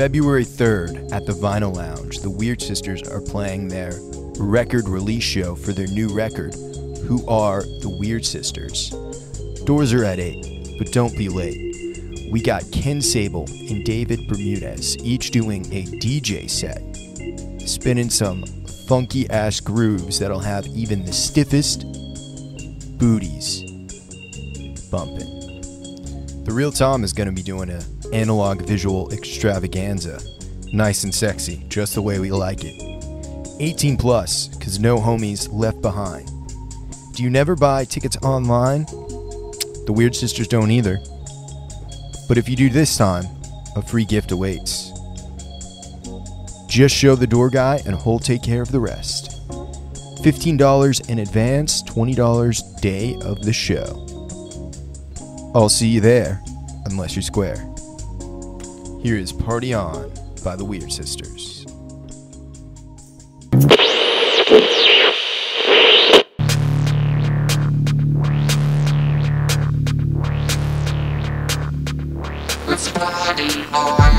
February 3rd at the Vinyl Lounge, the Weird Sisters are playing their record release show for their new record, Who Are the Weird Sisters. Doors are at 8, but don't be late. We got Ken Sable and David Bermudez each doing a DJ set, spinning some funky-ass grooves that'll have even the stiffest booties bumping. The Real Tom is going to be doing an analog visual extravaganza. Nice and sexy, just the way we like it. 18 plus, because no homies left behind. Do you never buy tickets online? The Weird Sisters don't either. But if you do this time, a free gift awaits. Just show the door guy and he'll take care of the rest. $15 in advance, $20 day of the show. I'll see you there, unless you're square. Here is Party On by the Weird Sisters. Let's party on.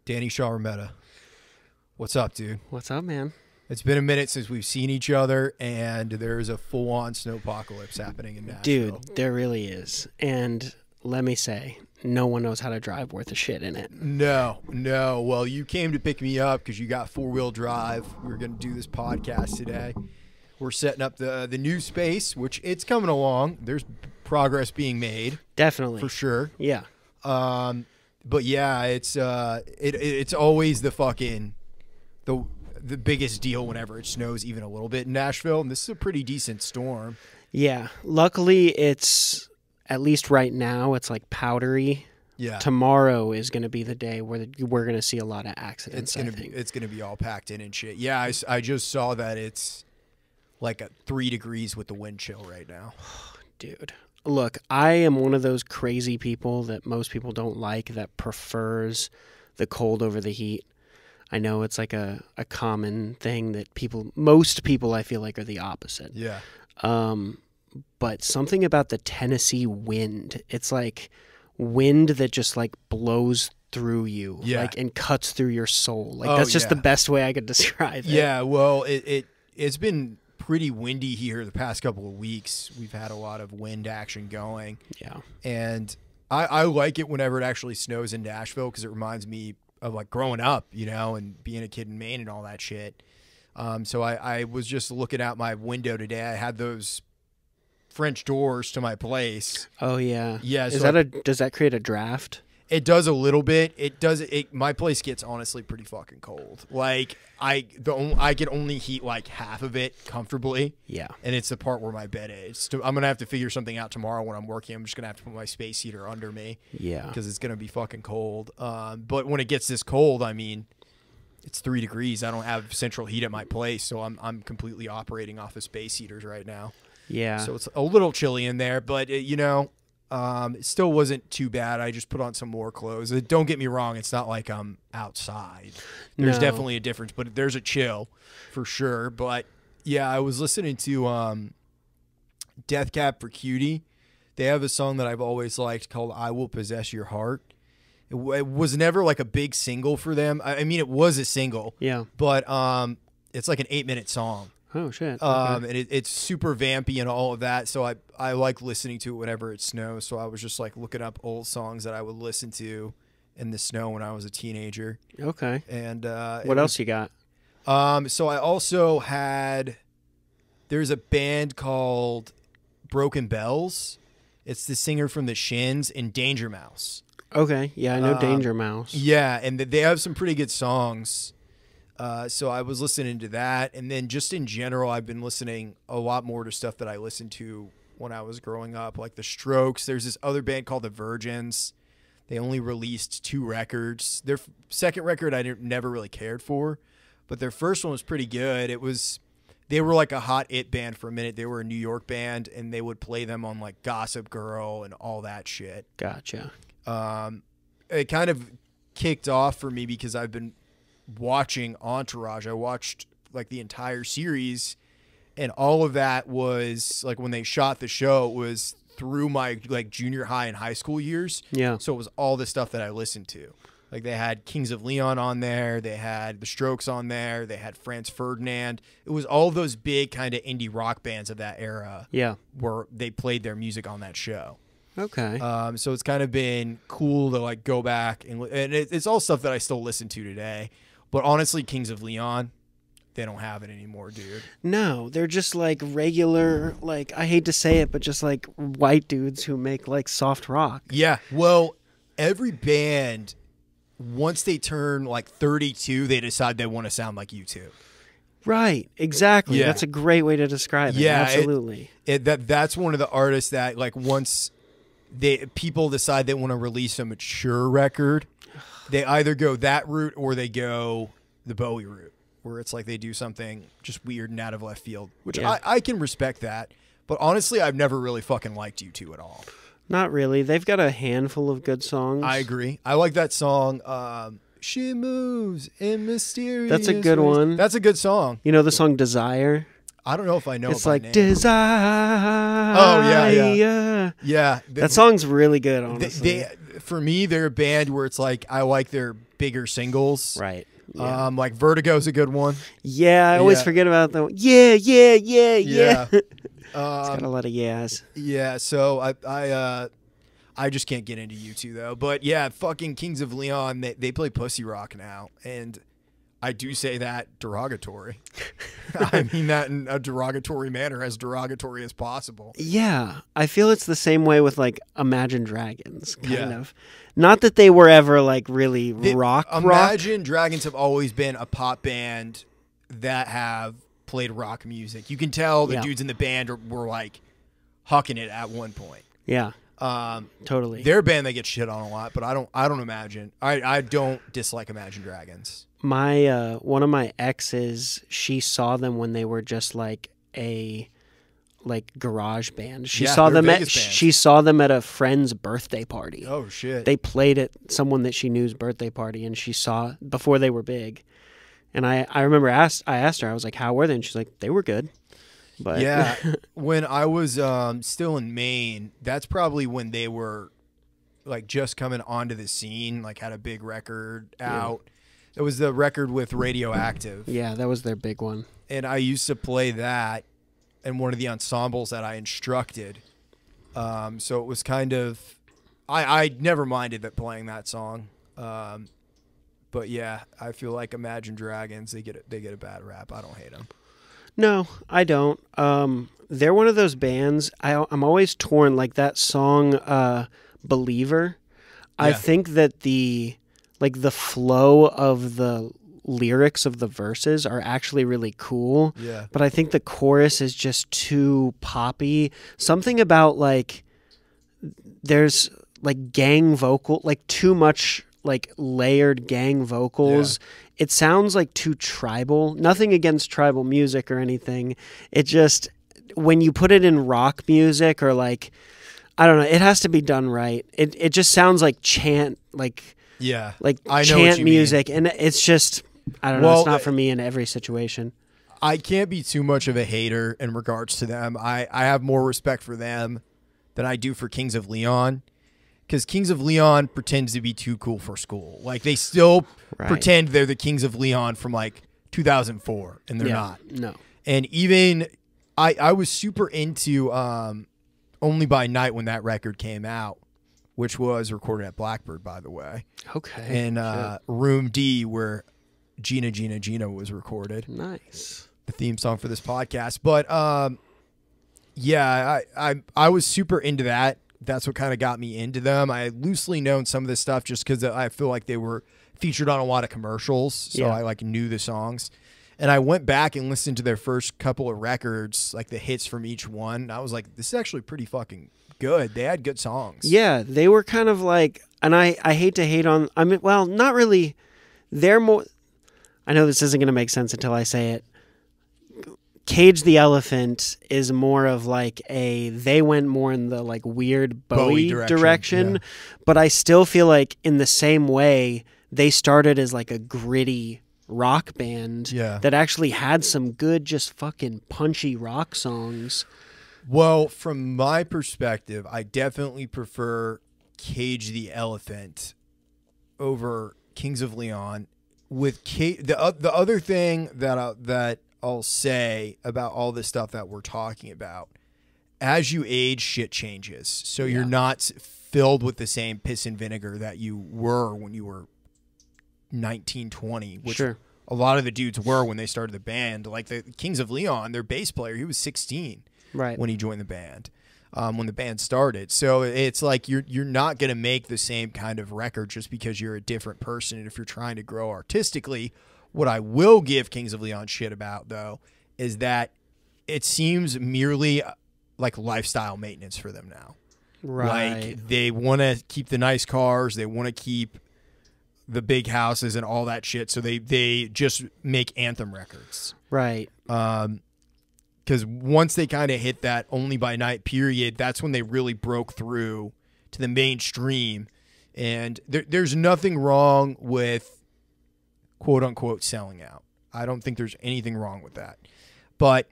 Danny Shawarmeta. What's up, dude? What's up, man? It's been a minute since we've seen each other, and there's a full-on snowpocalypse happening in Nashville. Dude, there really is. And let me say, no one knows how to drive worth a shit in it. No. Well, you came to pick me up because you got four-wheel drive. We're going to do this podcast today. We're setting up the new space, which it's coming along. There's progress being made. Definitely. For sure. Yeah. But yeah, it's always the fucking the biggest deal whenever it snows even a little bit in Nashville, and this is a pretty decent storm. Yeah. Luckily, it's at least right now it's like powdery. Yeah. Tomorrow is going to be the day where we're going to see a lot of accidents. It's gonna be all packed in and shit. Yeah, I just saw that it's like at 3 degrees with the wind chill right now. Dude. Look, I am one of those crazy people that most people don't like that prefers the cold over the heat. I know it's like a common thing that most people I feel like are the opposite. Yeah. but something about the Tennessee wind. It's like wind that just like blows through you, like, and cuts through your soul. Like that's just the best way I could describe it. Yeah, well, it's been pretty windy here the past couple of weeks. We've had a lot of wind action going. Yeah. And I like it whenever it actually snows in Nashville because it reminds me of like growing up, you know, and being a kid in Maine and all that shit. So I was just looking out my window today. I had those French doors to my place. Oh yeah. Yeah. Is so that does that create a draft? It does a little bit. It does. My place gets honestly pretty fucking cold. Like I can only heat like half of it comfortably. Yeah. And it's the part where my bed is. I'm gonna have to figure something out tomorrow when I'm working. I'm just gonna have to put my space heater under me. Yeah. Because it's gonna be fucking cold. But when it gets this cold, I mean, it's 3 degrees. I don't have central heat at my place, so I'm completely operating off of space heaters right now. Yeah. So it's a little chilly in there, but you know. It still wasn't too bad. I just put on some more clothes. Don't get me wrong. It's not like I'm outside. There's definitely a difference, but there's a chill for sure. But yeah, I was listening to Death Cab for Cutie. They have a song that I've always liked called I Will Possess Your Heart. It was never like a big single for them. I mean, it was a single. Yeah. But it's like an 8-minute song. Oh shit! And it's super vampy and all of that. So I like listening to it whenever it snows. So I was just like looking up old songs that I would listen to in the snow when I was a teenager. Okay. And what else you got? So I also had. There's a band called Broken Bells. It's the singer from the Shins and Danger Mouse. Okay. Yeah, I know Danger Mouse. Yeah, and they have some pretty good songs. So I was listening to that, and then just in general, I've been listening a lot more to stuff that I listened to when I was growing up, like the Strokes. There's this other band called the Virgins. They only released 2 records. Their second record I never really cared for, but their first one was pretty good. They were like a hot it band for a minute. They were a New York band, and they would play them on like Gossip Girl and all that shit. Gotcha. It kind of kicked off for me because I've been watching Entourage. I watched like the entire series, and all of that was like when they shot the show, it was through my like junior high and high school years. Yeah. So it was all the stuff that I listened to. Like they had Kings of Leon on there, they had the Strokes on there, they had Franz Ferdinand. It was all those big kind of indie rock bands of that era. Yeah. Where they played their music on that show. Okay. So it's kind of been cool to like go back and it's all stuff that I still listen to today. But honestly, Kings of Leon, they don't have it anymore, dude. No, they're just like regular, like, I hate to say it, but just like white dudes who make like soft rock. Yeah. Well, every band, once they turn like 32, they decide they want to sound like U2. Right. Exactly. Yeah. That's a great way to describe it. Yeah. Absolutely. That's one of the artists that like once people decide they want to release a mature record, they either go that route or they go the Bowie route, where it's like they do something just weird and out of left field, which I can respect that. But honestly, I've never really fucking liked U2 at all. Not really. They've got a handful of good songs. I agree. I like that song, She Moves in Mysterious That's a good one. That's a good song. You know the song Desire? I don't know if I know it. It's like name. Desire. Oh, yeah. Yeah. That song's really good, honestly. For me, they're a band where it's like I like their bigger singles. Right. Yeah. Like Vertigo's a good one. Yeah, I always forget about that one. Yeah. It's got a lot of yeahs. Yeah, so I just can't get into U2 though. But yeah, fucking Kings of Leon, they play pussy rock now, and I do say that derogatory. I mean that in a derogatory manner, as derogatory as possible. Yeah. I feel it's the same way with like Imagine Dragons, kind of. Not that they were ever like really rock. Imagine Dragons have always been a pop band that have played rock music. You can tell the dudes in the band were like hucking it at one point. Yeah. Totally. They're a band that gets shit on a lot, but I don't imagine. I don't dislike Imagine Dragons. My one of my exes, she saw them when they were just like a garage band. She saw them at a friend's birthday party. Oh shit. They played at someone that she knew's birthday party, and she saw before they were big. And I remember I asked her, I was like, how were they? And she's like, they were good. But yeah, when I was still in Maine, that's probably when they were like just coming onto the scene, like had a big record out. It was the record with Radioactive. Yeah, that was their big one. And I used to play that in one of the ensembles that I instructed. So it was kind of, I never minded that playing that song. But yeah, I feel like Imagine Dragons, they get a bad rap. I don't hate them. No, I don't. They're one of those bands. I'm always torn. Like that song, "Believer." Yeah. I think that the flow of the lyrics of the verses are actually really cool. Yeah. But I think the chorus is just too poppy. Something about like there's like gang vocal, like too much like layered gang vocals. Yeah. It sounds like too tribal. Nothing against tribal music or anything. It just, when you put it in rock music or like, I don't know, it has to be done right. It just sounds like chant, like I know chant music, and it's just, I don't know. It's not for me in every situation. I can't be too much of a hater in regards to them. I have more respect for them than I do for Kings of Leon. Because Kings of Leon pretends to be too cool for school. Like, they still pretend they're the Kings of Leon from, like, 2004, and they're not. No. And even, I was super into Only by Night when that record came out, which was recorded at Blackbird, by the way. Okay. And Room D, where Gina, Gina, Gina was recorded. Nice. The theme song for this podcast. But, yeah, I was super into that. That's what kind of got me into them. I had loosely known some of this stuff just because I feel like they were featured on a lot of commercials, so I like knew the songs. And I went back and listened to their first couple of records, like the hits from each one. And I was like, this is actually pretty fucking good. They had good songs. Yeah, they were kind of like, and I hate to hate on, I mean, well, not really. They're more, I know this isn't going to make sense until I say it. Cage the Elephant is more of like they went more in the like weird Bowie direction. Yeah. But I still feel like in the same way, they started as like a gritty rock band that actually had some good, just fucking punchy rock songs. Well, from my perspective, I definitely prefer Cage the Elephant over Kings of Leon. With the other thing that I'll say about all this stuff that we're talking about, as you age, shit changes. So you're not filled with the same piss and vinegar that you were when you were 19, 20, which a lot of the dudes were when they started the band. Like the Kings of Leon, their bass player, he was 16 when he joined the band, when the band started. So it's like you're not going to make the same kind of record just because you're a different person. And if you're trying to grow artistically, what I will give Kings of Leon shit about, though, is that it seems merely like lifestyle maintenance for them now. Right. Like, they want to keep the nice cars. They want to keep the big houses and all that shit. So they just make anthem records. Right. Because once they kind of hit that Only by Night period, that's when they really broke through to the mainstream. And there's nothing wrong with quote unquote selling out. I don't think there's anything wrong with that. But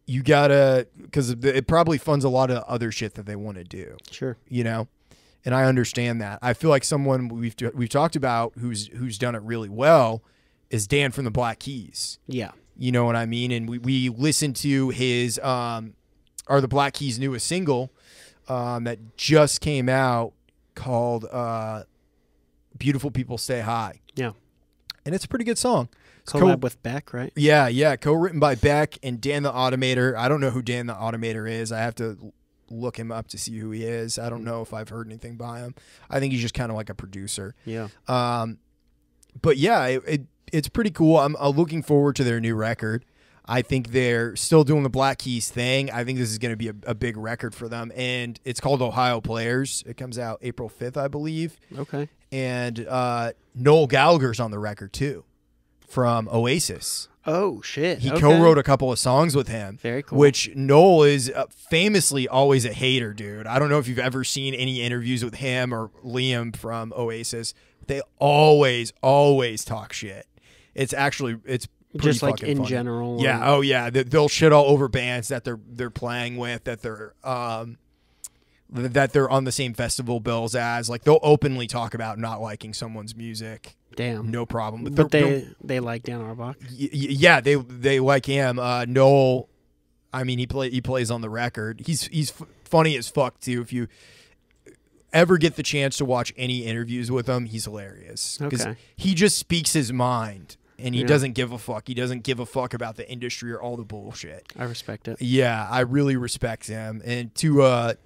you gotta, because it probably funds a lot of other shit that they want to do. Sure. You know? And I understand that. I feel like someone we've talked about who's done it really well is Dan from the Black Keys. Yeah. You know what I mean? And we listened to his the Black Keys' newest single that just came out called Beautiful People Stay High. Yeah. And it's a pretty good song. Collab with Beck, right? Yeah. Co-written by Beck and Dan the Automator. I don't know who Dan the Automator is. I have to look him up to see who he is. I don't know if I've heard anything by him. I think he's just kind of like a producer. Yeah. But yeah, it's pretty cool. I'm looking forward to their new record. I think they're still doing the Black Keys thing. I think this is going to be a big record for them. And it's called Ohio Players. It comes out April 5th, I believe. Okay. And Noel Gallagher's on the record, too, from Oasis. Oh, shit. He co-wrote a couple of songs with him. Very cool. Which Noel is famously always a hater, dude. I don't know if you've ever seen any interviews with him or Liam from Oasis. They always talk shit. It's Just like fucking in funny. general. Yeah. Oh yeah. They'll shit all over bands that they're playing with, that they're on the same festival bills as. Like they'll openly talk about not liking someone's music. Damn. No problem. But they like Dan Auerbach. Yeah, they like him. Noel, I mean, he plays on the record. He's funny as fuck too. If you ever get the chance to watch any interviews with him, he's hilarious. Because he just speaks his mind, and he doesn't give a fuck. He doesn't give a fuck about the industry or all the bullshit. I respect it. Yeah, I really respect him. And to a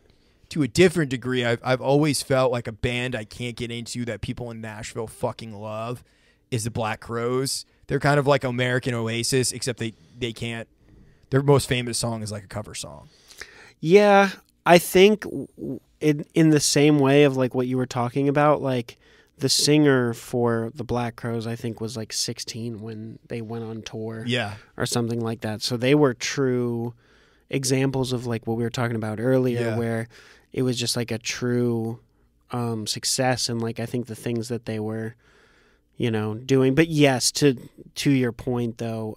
different degree, I've always felt like a band I can't get into that people in Nashville fucking love is the Black Crowes. They're kind of like American Oasis, except they can't. Their most famous song is like a cover song. Yeah, I think in the same way of like what you were talking about, like the singer for the Black Crowes, I think was like 16 when they went on tour. Yeah. Or something like that. So they were true examples of like what we were talking about earlier, where it was just like a true success, and like I think the things that they were, doing. But yes, to your point though,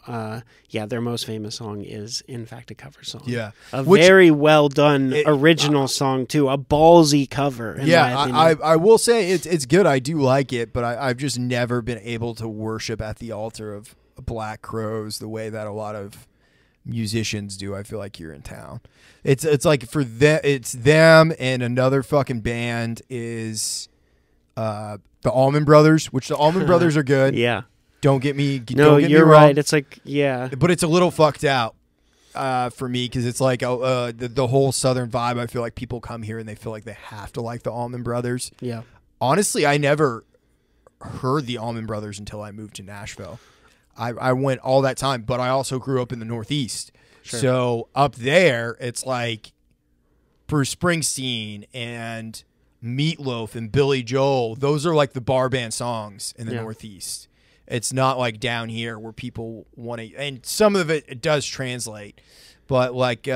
their most famous song is in fact a cover song. Yeah, very well done original song too, a ballsy cover. I will say it's good. I do like it, but I've just never been able to worship at the altar of Black Crowes the way that a lot of musicians do. I feel like here in town, it's like for them, it's them and another fucking band is the Allman Brothers, which the Allman Brothers are good. Yeah, don't get me you're wrong. right. It's like but it's a little fucked out for me, because it's like the whole Southern vibe. I feel like people come here and they feel like they have to like the Allman Brothers. Yeah, honestly, I never heard the Allman Brothers until I moved to Nashville. I went all that time, but I also grew up in the Northeast. Sure. So up there, it's like Bruce Springsteen and Meatloaf and Billy Joel. Those are like the bar band songs in the Northeast. It's not like down here where people want to, and some of it does translate, but like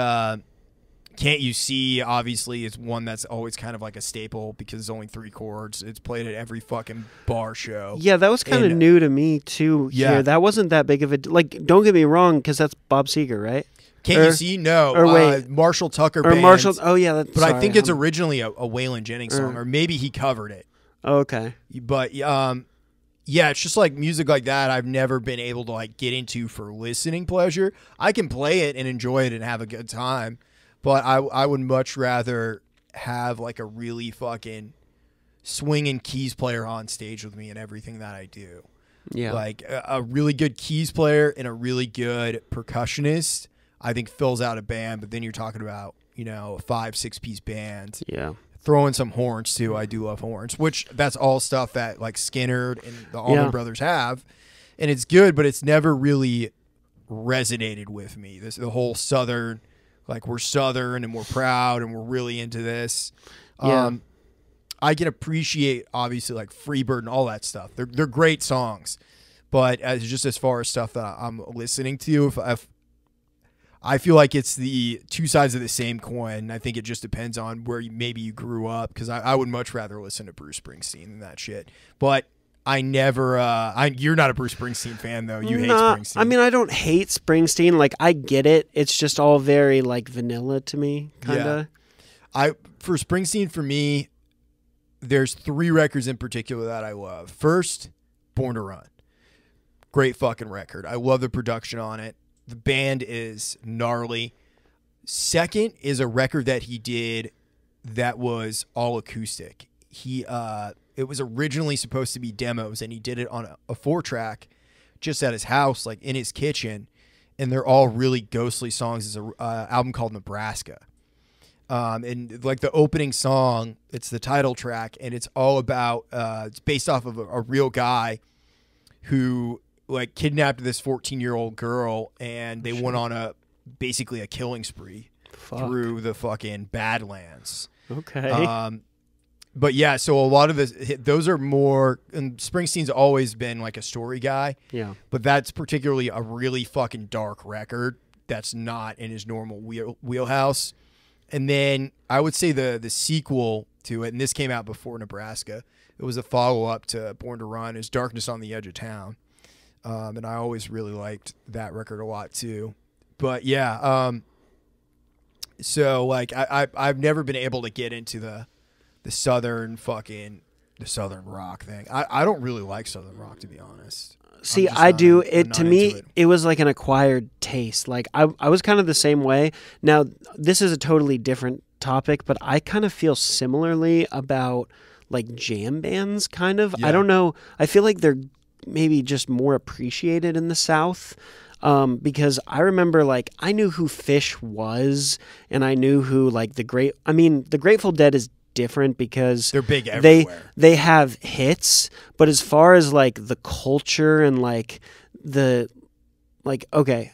Can't You See, obviously, is one that's always kind of like a staple because it's only 3 chords. It's played at every fucking bar show. Yeah, that was kind of new to me, too. Yeah. Here. That wasn't that big of a... Like, don't get me wrong, because that's Bob Seger, right? Can't You See? No. Or wait. Marshall Tucker Band. Oh, yeah. I think it's originally a Waylon Jennings song, or maybe he covered it. Okay. But, yeah, it's just like music like that I've never been able to like get into for listening pleasure. I can play it and enjoy it and have a good time. But I would much rather have like a really fucking swinging keys player on stage with me in everything that I do. Yeah. Like a really good keys player and a really good percussionist, I think fills out a band. But then you're talking about, a 5-6 piece band. Yeah. Throw in some horns too. I do love horns, which that's all stuff that like Skinner and the Allman Brothers have. And it's good, but it's never really resonated with me. The whole Southern... Like, we're Southern and we're proud and we're really into this. Yeah. I can appreciate, obviously, like Freebird and all that stuff. They're great songs. But as far as stuff that I'm listening to, if I feel like it's the two sides of the same coin. I think it just depends on where maybe you grew up, because I would much rather listen to Bruce Springsteen than that shit. But... I never. You're not a Bruce Springsteen fan, though. You hate Springsteen. I mean, I don't hate Springsteen. Like, I get it. It's just all very like vanilla to me, kind of. Yeah. For Springsteen, for me, there's 3 records in particular that I love. First, Born to Run. Great fucking record. I love the production on it. The band is gnarly. Second is a record that he did that was all acoustic. It was originally supposed to be demos, and he did it on a 4-track just at his house, like in his kitchen, and they're all really ghostly songs. It's an album called Nebraska. And like the opening song, it's the title track, and it's all about, it's based off of a real guy who like kidnapped this 14-year-old girl, and they went on basically a killing spree through the fucking Badlands. Okay. But yeah, so a lot of those are more, and Springsteen's always been like a story guy. Yeah. But that's particularly a really fucking dark record that's not in his normal wheelhouse. And then I would say the sequel to it, and this came out before Nebraska, it was a follow-up to Born to Run, is Darkness on the Edge of Town. And I always really liked that record a lot too. But yeah, so like I've never been able to get into the southern rock thing. I don't really like southern rock, to be honest. See, I do. To me, it was like an acquired taste. Like I was kind of the same way. Now, this is a totally different topic, but I kind of feel similarly about like jam bands, kind of. Yeah. I don't know. I feel like they're maybe just more appreciated in the South. Because I remember, like, I knew who Fish was, and I knew who, like, the Grateful Dead is different because they're big everywhere. They have hits, but as far as like the culture and like okay,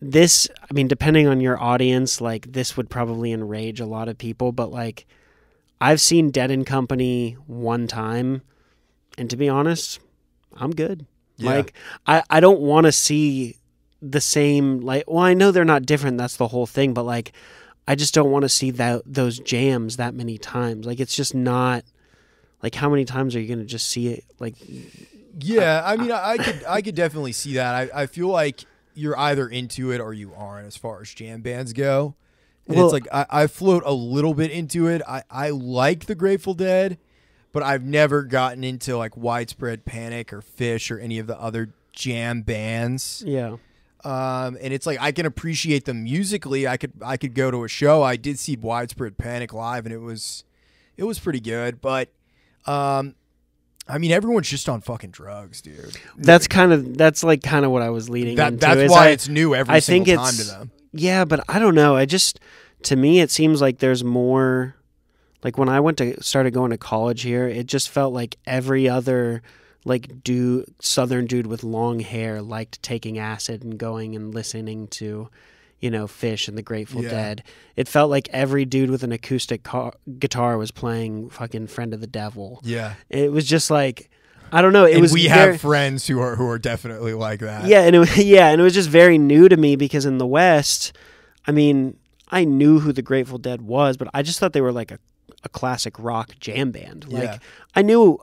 this, I mean, depending on your audience, like this would probably enrage a lot of people, but like I've seen Dead and Company one time, and to be honest, I'm good. Yeah. Like I don't want to see the same, like, well, I know they're not different, that's the whole thing, but like I just don't want to see those jams that many times. Like, it's just not, like, how many times are you going to just see it? Like, yeah, I mean, I could definitely see that. I feel like you're either into it or you aren't as far as jam bands go. And well, it's like I float a little bit into it. I like the Grateful Dead, but I've never gotten into like Widespread Panic or Fish or any of the other jam bands. yeah. And it's like I can appreciate them musically. I could go to a show. I did see Widespread Panic live, and it was pretty good. But I mean, everyone's just on fucking drugs, dude. That's kind of what I was leading into. That's why it's new every single time to them. Yeah, but I don't know. To me, it seems like there's more. Like when I started going to college here, it just felt like every other like southern dude with long hair liked taking acid and going and listening to, Fish and the Grateful Dead. It felt like every dude with an acoustic guitar was playing fucking Friend of the Devil. Yeah. It was just like, I don't know. We have friends who are definitely like that. Yeah, and it was just very new to me because in the West, I mean, I knew who the Grateful Dead was, but I just thought they were like a classic rock jam band. Like, Yeah. I knew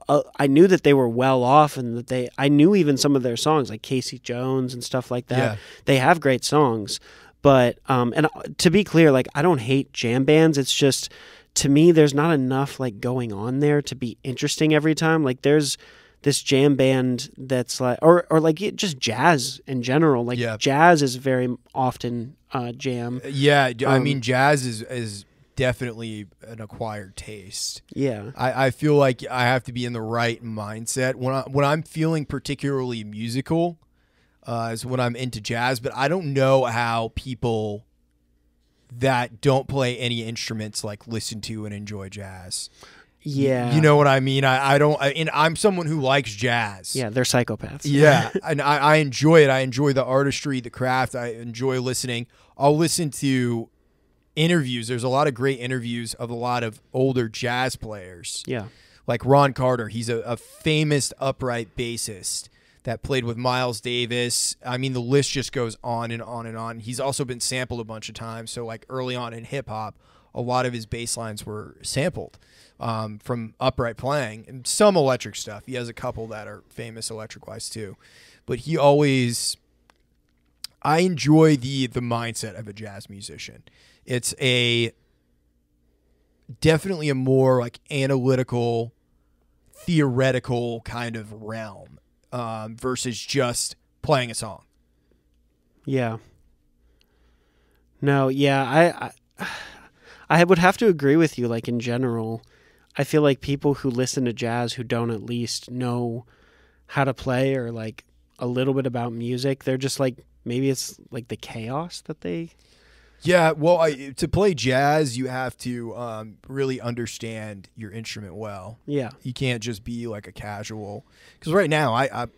that they were well off, and that I knew even some of their songs, like Casey Jones and stuff like that. Yeah. They have great songs, but and to be clear, like, I don't hate jam bands. It's just, to me, there's not enough like going on there to be interesting every time. Like, there's this jam band that's like, or like just jazz in general. Like, jazz is very often jam. Yeah, I mean, jazz is definitely an acquired taste. Yeah. I feel like I have to be in the right mindset when I'm feeling particularly musical, is when I'm into jazz. But I don't know how people that don't play any instruments like listen to and enjoy jazz. Yeah. You know what I mean? I don't, and I'm someone who likes jazz. Yeah, they're psychopaths. Yeah, and I enjoy it. I enjoy the artistry, the craft. I enjoy listening. I'll listen to interviews. There's a lot of great interviews of a lot of older jazz players. Yeah. Like Ron Carter. He's a famous upright bassist that played with Miles Davis. I mean, the list just goes on and on and on. He's also been sampled a bunch of times. So like early on in hip hop, a lot of his bass lines were sampled from upright playing, and some electric stuff. He has a couple that are famous electric-wise too. But I enjoy the mindset of a jazz musician. It's definitely a more like analytical, theoretical kind of realm versus just playing a song. Yeah. No, yeah, I would have to agree with you. Like, in general, I feel like people who listen to jazz who don't at least know how to play or like a little bit about music, they're just like, maybe it's like the chaos that they... Yeah, well, to play jazz, you have to really understand your instrument well. Yeah. You can't just be like a casual. Because right now,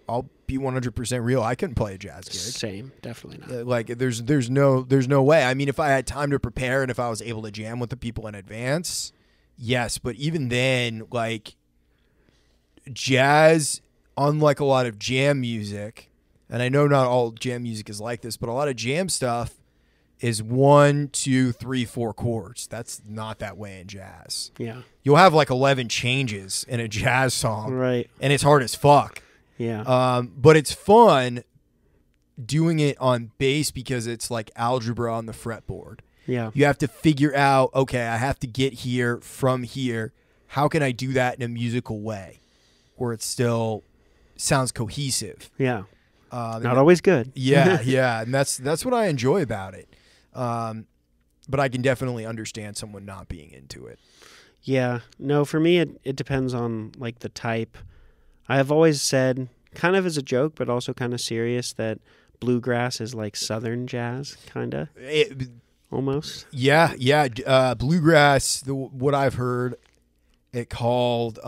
I'll be 100% real. I couldn't play a jazz gig. Same, definitely not. Like there's no way. I mean, if I had time to prepare and if I was able to jam with the people in advance, yes. But even then, like jazz, unlike a lot of jam music, and I know not all jam music is like this, but a lot of jam stuff is 1, 2, 3, 4 chords. That's not that way in jazz. Yeah. You'll have like 11 changes in a jazz song. Right. And it's hard as fuck. Yeah. But it's fun doing it on bass because it's like algebra on the fretboard. Yeah. You have to figure out, okay, I have to get here from here. How can I do that in a musical way where it still sounds cohesive? Yeah. Not always good. Yeah, yeah, and that's what I enjoy about it. But I can definitely understand someone not being into it. Yeah. No, for me, it depends on like the type. I have always said, kind of as a joke, but also kind of serious, that bluegrass is like Southern jazz, kind of, almost. Yeah, yeah. Bluegrass, what I've heard it called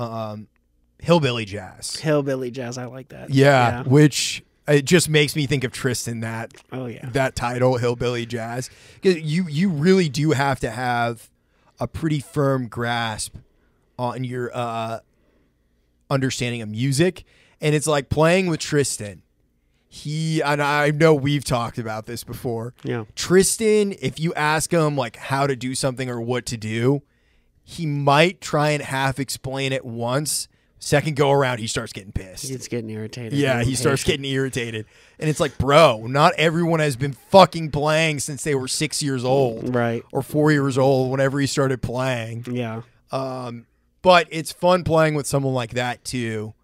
hillbilly jazz. Hillbilly jazz, I like that. Yeah, which it just makes me think of Tristan, that title, hillbilly jazz. 'Cause you really do have to have a pretty firm grasp on your understanding of music. And it's like playing with Tristan. And I know we've talked about this before. Yeah. Tristan, if you ask him like how to do something or what to do, he might try and half explain it once. Second go around, he starts getting pissed. He's getting irritated. Yeah, he starts getting irritated. And it's like, bro, not everyone has been fucking playing since they were 6 years old. Right. Or 4 years old, whenever he started playing. Yeah. But it's fun playing with someone like that too.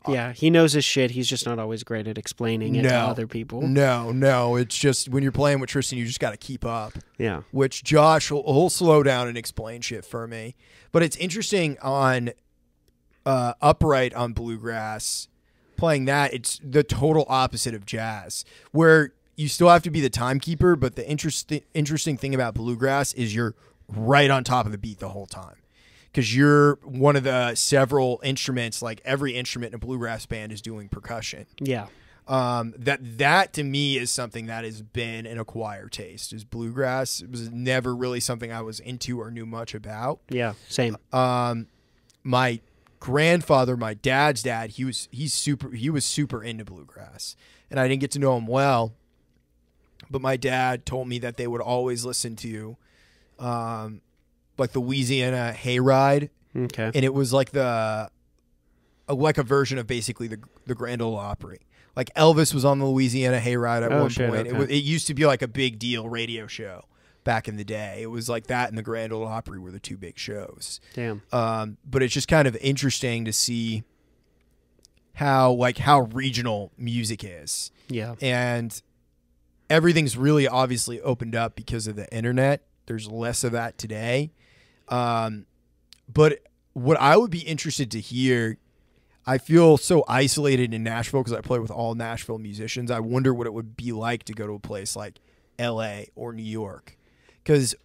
Yeah, he knows his shit. He's just not always great at explaining it to other people. No. It's just when you're playing with Tristan, you just got to keep up. Yeah. Which Josh will slow down and explain shit for me. But it's interesting on upright on bluegrass, playing that, it's the total opposite of jazz, where you still have to be the timekeeper, but the interesting thing about bluegrass is you're right on top of the beat the whole time. Because you're one of the several instruments, like every instrument in a bluegrass band is doing percussion. Yeah. That to me is something that has been an acquired taste, is bluegrass. It was never really something I was into or knew much about. Yeah, same. My grandfather, my dad's dad, he was super into bluegrass. And I didn't get to know him well, but my dad told me that they would always listen to like the Louisiana Hayride. Okay. And it was like a version of basically the Grand Ole Opry. Like Elvis was on the Louisiana Hayride at one point. Okay. It used to be like a big deal radio show back in the day. It was like that and the Grand Ole Opry were the two big shows. Damn. But it's just kind of interesting to see how regional music is. Yeah. And everything's really obviously opened up because of the internet. There's less of that today. But what I would be interested to hear, I feel so isolated in Nashville because I play with all Nashville musicians. I wonder what it would be like to go to a place like LA or New York. Because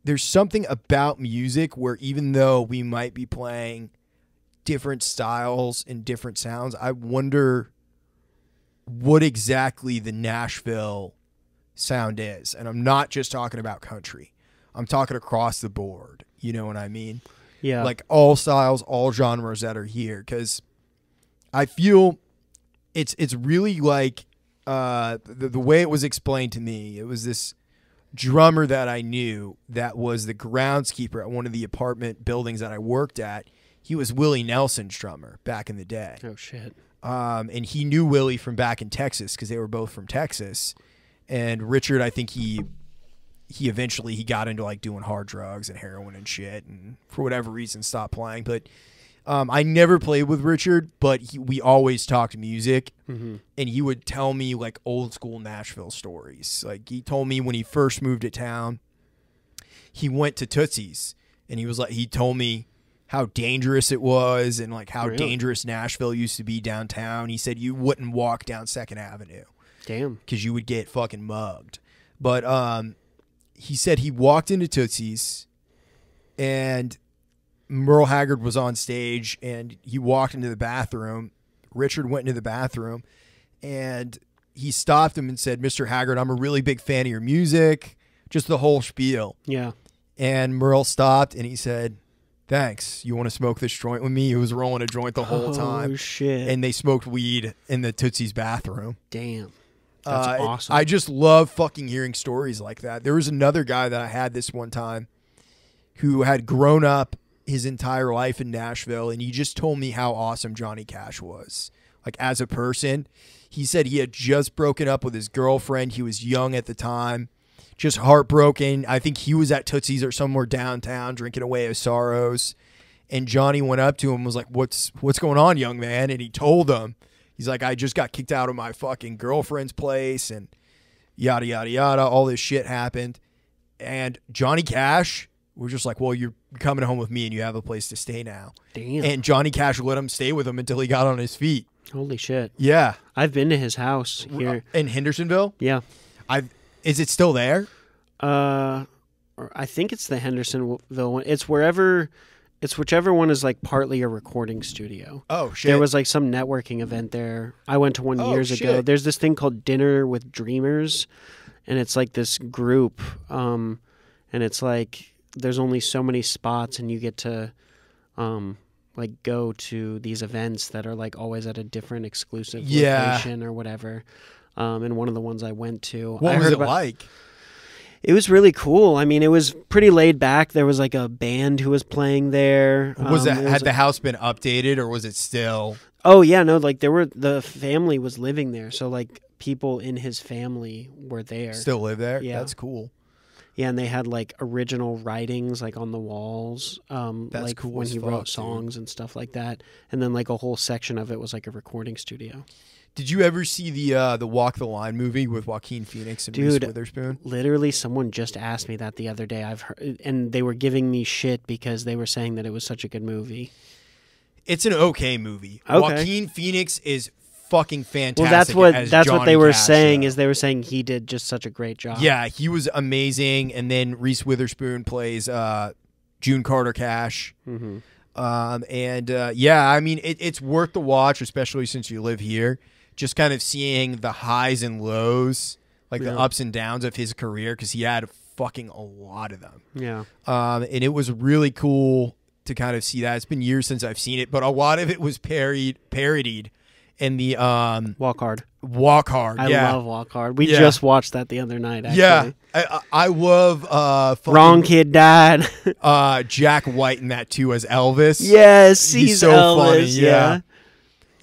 there's something about music where even though we might be playing different styles and different sounds, I wonder what exactly the Nashville sound is. And I'm not just talking about country. I'm talking across the board. You know what I mean? Yeah. Like all styles, all genres that are here. Because I feel it's really like the way it was explained to me. It was this drummer that I knew that was the groundskeeper at one of the apartment buildings that I worked at. He was Willie Nelson's drummer back in the day. Oh, shit. And he knew Willie from back in Texas because they were both from Texas. And Richard, I think he eventually got into like doing hard drugs and heroin and shit, and for whatever reason stopped playing. But I never played with Richard, but we always talked music, and he would tell me like old school Nashville stories. Like he told me when he first moved to town, he went to Tootsie's, and he told me how dangerous it was and like how dangerous Nashville used to be downtown. He said you wouldn't walk down 2nd Avenue. Damn. Because you would get fucking mugged. But he said he walked into Tootsie's and Merle Haggard was on stage and he walked into the bathroom. Richard went into the bathroom and he stopped him and said, "Mr. Haggard, I'm a really big fan of your music." Just the whole spiel. Yeah. And Merle stopped and he said, "Thanks. You want to smoke this joint with me?" He was rolling a joint the whole time. Oh, shit. And they smoked weed in the Tootsie's bathroom. Damn. That's awesome. I just love fucking hearing stories like that. There was another guy that I had this one time who had grown up his entire life in Nashville, and he just told me how awesome Johnny Cash was. like as a person. He said he had just broken up with his girlfriend. He was young at the time, just heartbroken. I think he was at Tootsie's or somewhere downtown drinking away his sorrows. And Johnny went up to him and was like, what's going on, young man? And he told him, he's like, I just got kicked out of my fucking girlfriend's place and yada, yada, yada. All this shit happened. And Johnny Cash was just like, well, you're coming home with me and you have a place to stay now. Damn. And Johnny Cash let him stay with him until he got on his feet. Holy shit. Yeah. I've been to his house here. In Hendersonville? Yeah. Is it still there? I think it's the Hendersonville one. It's whichever one is like partly a recording studio. Oh, shit. There was like some networking event there. I went to one years ago. There's this thing called Dinner with Dreamers, and it's like this group, and it's like there's only so many spots, and you get to like go to these events that are like always at a different exclusive location or whatever. And one of the ones I went to. What was it like? It was really cool. I mean, it was pretty laid back. There was like a band who was playing there. Had the house been updated or was it still? Oh yeah, no, like the family was living there. So like people in his family were there. Still live there? Yeah. That's cool. Yeah, and they had like original writings like on the walls. That's like cool when as he fuck, wrote songs and stuff like that. And then like a whole section of it was like a recording studio. Did you ever see the Walk the Line movie with Joaquin Phoenix and Reese Witherspoon? Literally, someone just asked me that the other day. I've heard, and they were giving me shit because they were saying that it was such a good movie. It's an okay movie. Okay. Joaquin Phoenix is fucking fantastic. Well, that's what they were saying. Though. Is they were saying he did just such a great job. Yeah, he was amazing. And then Reese Witherspoon plays June Carter Cash. Mm-hmm. Yeah, I mean, it's worth the watch, especially since you live here. Just kind of seeing the highs and lows, like the ups and downs of his career, because he had fucking a lot of them. Yeah. And it was really cool to kind of see that. It's been years since I've seen it, but a lot of it was parodied in the Walk Hard. Walk Hard. I love Walk Hard. We just watched that the other night, actually. Yeah. I love Wrong Kid Died. Jack White in that too as Elvis. Yes, he's so Elvis. funny. Yeah.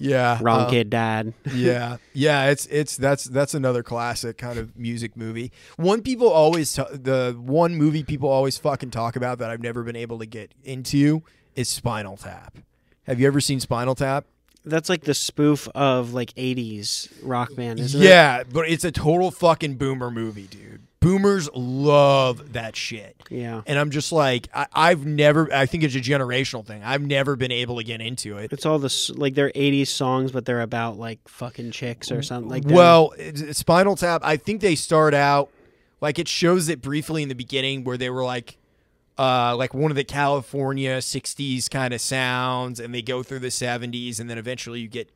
Yeah. Wrong Kid Died. Yeah. That's another classic kind of music movie. The one movie people always fucking talk about that I've never been able to get into is Spinal Tap. Have you ever seen Spinal Tap? That's like the spoof of like 80s rock band, isn't it? Yeah, but it's a total fucking boomer movie, dude. Boomers love that shit. Yeah. And I'm just like, I think it's a generational thing. I've never been able to get into it. It's all like they're 80s songs, but they're about like fucking chicks or something like that. Well, Spinal Tap, I think they start out, like it shows it briefly in the beginning where they were like one of the California 60s kind of sounds, and they go through the 70s, and then eventually you get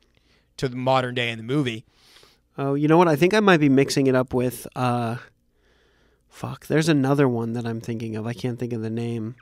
to the modern day in the movie. Oh, you know what? I think I might be mixing it up with... there's another one that I'm thinking of. I can't think of the name.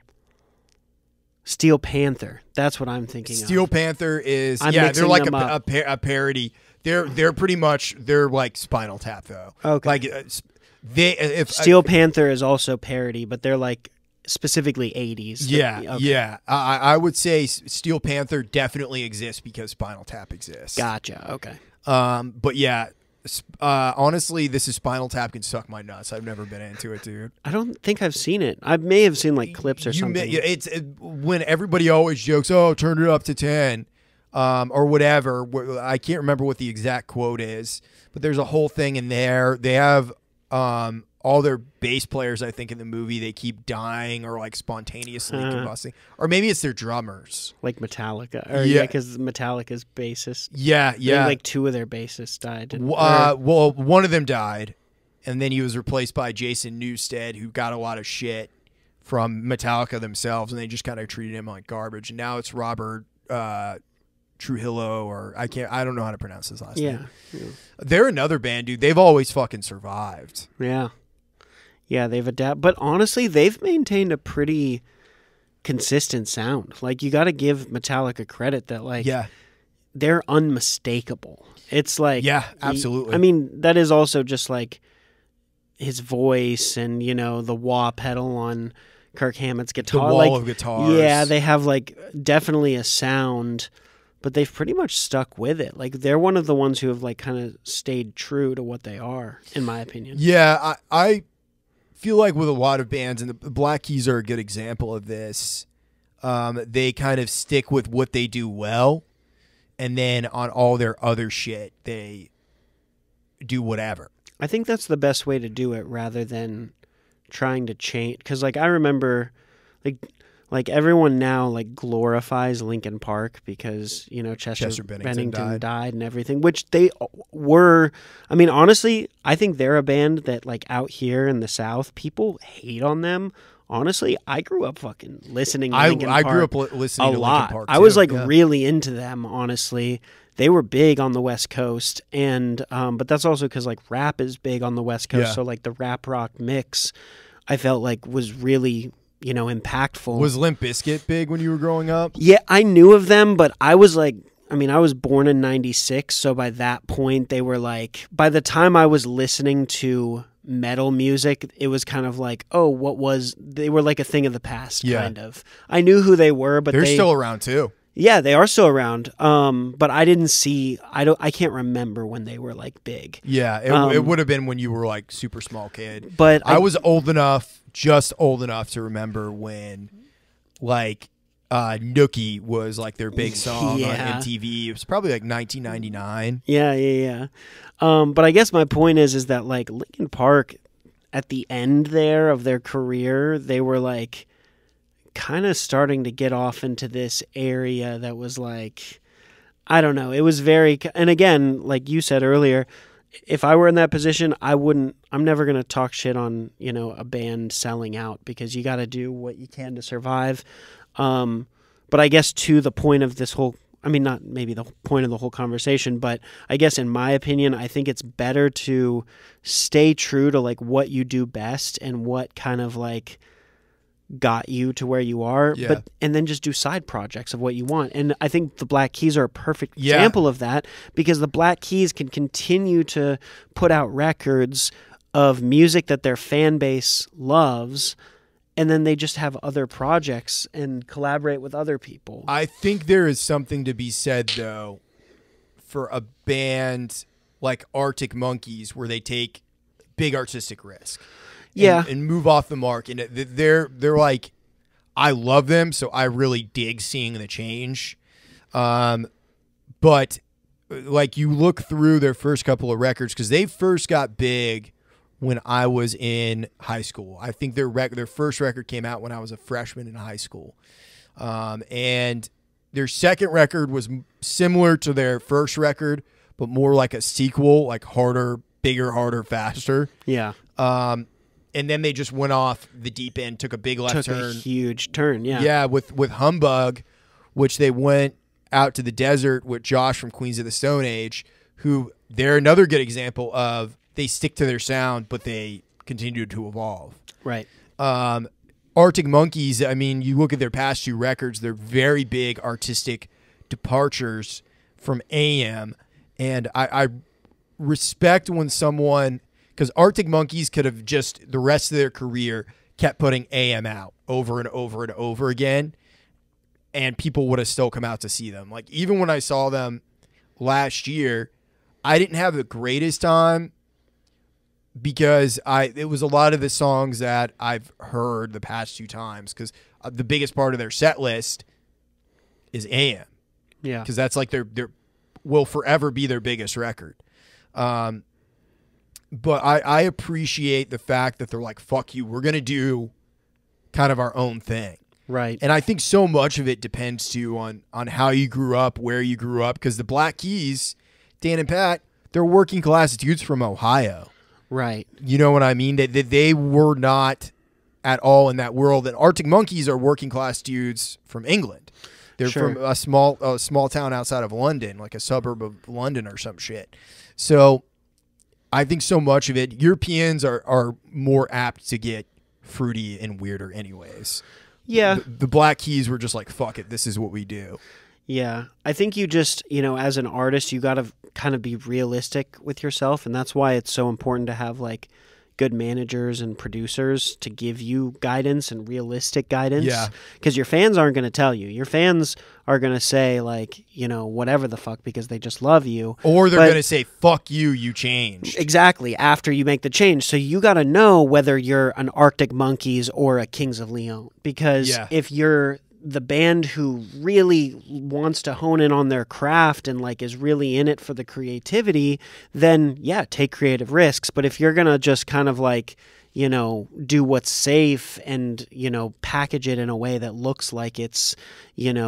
Steel Panther. That's what I'm thinking of. Steel Panther is... they're like a parody. They're pretty much... They're like Spinal Tap, though. Okay. Like, Steel Panther is also parody, but they're like specifically 80s. Yeah. I would say Steel Panther definitely exists because Spinal Tap exists. Gotcha. Okay. But yeah... honestly, this is Spinal Tap can suck my nuts. I've never been into it, dude. I don't think I've seen it. I may have seen like clips or something. When everybody always jokes, "Oh, turn it up to 10," or whatever. I can't remember what the exact quote is, but there's a whole thing in there. They have all their bass players, I think, in the movie, they keep dying or like spontaneously combusting, or maybe it's their drummers, like Metallica. Because Metallica's bassist. Yeah. Like two of their bassists died. Well, one of them died, and then he was replaced by Jason Newsted, who got a lot of shit from Metallica themselves, and they just kind of treated him like garbage. And now it's Robert Trujillo, or I don't know how to pronounce his last name. Yeah. They're another band, dude. They've always fucking survived. Yeah, they've adapted. But honestly, they've maintained a pretty consistent sound. Like, you got to give Metallica credit that, like, they're unmistakable. It's like... Yeah, absolutely. I mean, that is also just, like, his voice and, you know, the wah pedal on Kirk Hammett's guitar. The wall of guitars. Yeah, they have, like, definitely a sound but they've pretty much stuck with it. Like, they're one of the ones who have like kind of stayed true to what they are, in my opinion. Yeah, I feel like with a lot of bands, and the Black Keys are a good example of this, they kind of stick with what they do well, and then on all their other shit, they do whatever. I think that's the best way to do it, rather than trying to change. Because like I remember, like everyone now like glorifies Linkin Park because Chester Bennington died and everything, which they were. I mean, honestly, I think they're a band that like out here in the South, people hate on them. Honestly, I grew up fucking listening to Linkin Park. I grew up listening a to lot. Linkin Park. I was like really into them, honestly. They were big on the West Coast, and but that's also because like rap is big on the West Coast. Yeah. So like the rap rock mix, I felt like was really impactful. Was Limp Bizkit big when you were growing up? Yeah, I knew of them, but I was like, I mean, I was born in '96, so by that point they were like. By the time I was listening to metal music, it was kind of like, oh, they were like a thing of the past, kind of. I knew who they were, but they're still around too. Yeah, they are still around. But I didn't see. I can't remember when they were like big. Yeah, it would have been when you were like super small kid. But I was old enough, just old enough to remember when, like, Nookie was like their big song on MTV. It was probably like 1999. Yeah. But I guess my point is that like Linkin Park, at the end there of their career, they were like kind of starting to get off into this area that was like, I don't know. It was very, and again, like you said earlier, if I were in that position, I'm never going to talk shit on, a band selling out, because you got to do what you can to survive. But I guess to the point of this whole, I mean, not maybe the point of the whole conversation, but I guess in my opinion, I think it's better to stay true to like what you do best and what kind of like got you to where you are, and then just do side projects of what you want. And I think the Black Keys are a perfect example of that, because the Black Keys can continue to put out records of music that their fan base loves, and then they just have other projects and collaborate with other people. I think there is something to be said, though, for a band like Arctic Monkeys, where they take big artistic risk. And move off the mark. And they're like, I love them, so I really dig seeing the change. But like, you look through their first couple of records, because they first got big when I was in high school. I think their first record came out when I was a freshman in high school. And their second record was similar to their first record, but more like a sequel, like harder, bigger, harder, faster. Yeah. And then they just went off the deep end, took a big left turn. A huge turn, yeah. Yeah, with Humbug, which they went out to the desert with Josh from Queens of the Stone Age, who they're another good example of they stick to their sound, but they continue to evolve. Right. Arctic Monkeys, I mean, you look at their past two records, they're very big artistic departures from AM. And I respect when someone... Because Arctic Monkeys could have just, the rest of their career, kept putting AM out over and over and over again, and people would have still come out to see them. Like, even when I saw them last year, I didn't have the greatest time, because it was a lot of the songs that I've heard the past two times, because the biggest part of their set list is AM. Yeah. Because that's like their will forever be their biggest record. But I appreciate the fact that they're like, fuck you, we're going to do kind of our own thing. Right. And I think so much of it depends, too, on how you grew up, where you grew up. Because the Black Keys, Dan and Pat, they're working class dudes from Ohio. Right. You know what I mean? They were not at all in that world. And Arctic Monkeys are working class dudes from England. They're from a small town outside of London, like a suburb of London or some shit. So... I think so much of it, Europeans are more apt to get fruity and weirder anyways. Yeah. The Black Keys were just like, fuck it, this is what we do. Yeah. I think you just, as an artist, you got to kind of be realistic with yourself. And that's why it's so important to have like, good managers and producers to give you guidance and realistic guidance. Yeah. Because your fans aren't going to tell you. Your fans are going to say, like, whatever the fuck, because they just love you. Or they're going to say, fuck you, you changed. Exactly, after you make the change. So you got to know whether you're an Arctic Monkeys or a Kings of Leon. Because if you're the band who really wants to hone in on their craft and like is really in it for the creativity, then take creative risks. But if you're going to just kind of like, do what's safe and, package it in a way that looks like it's,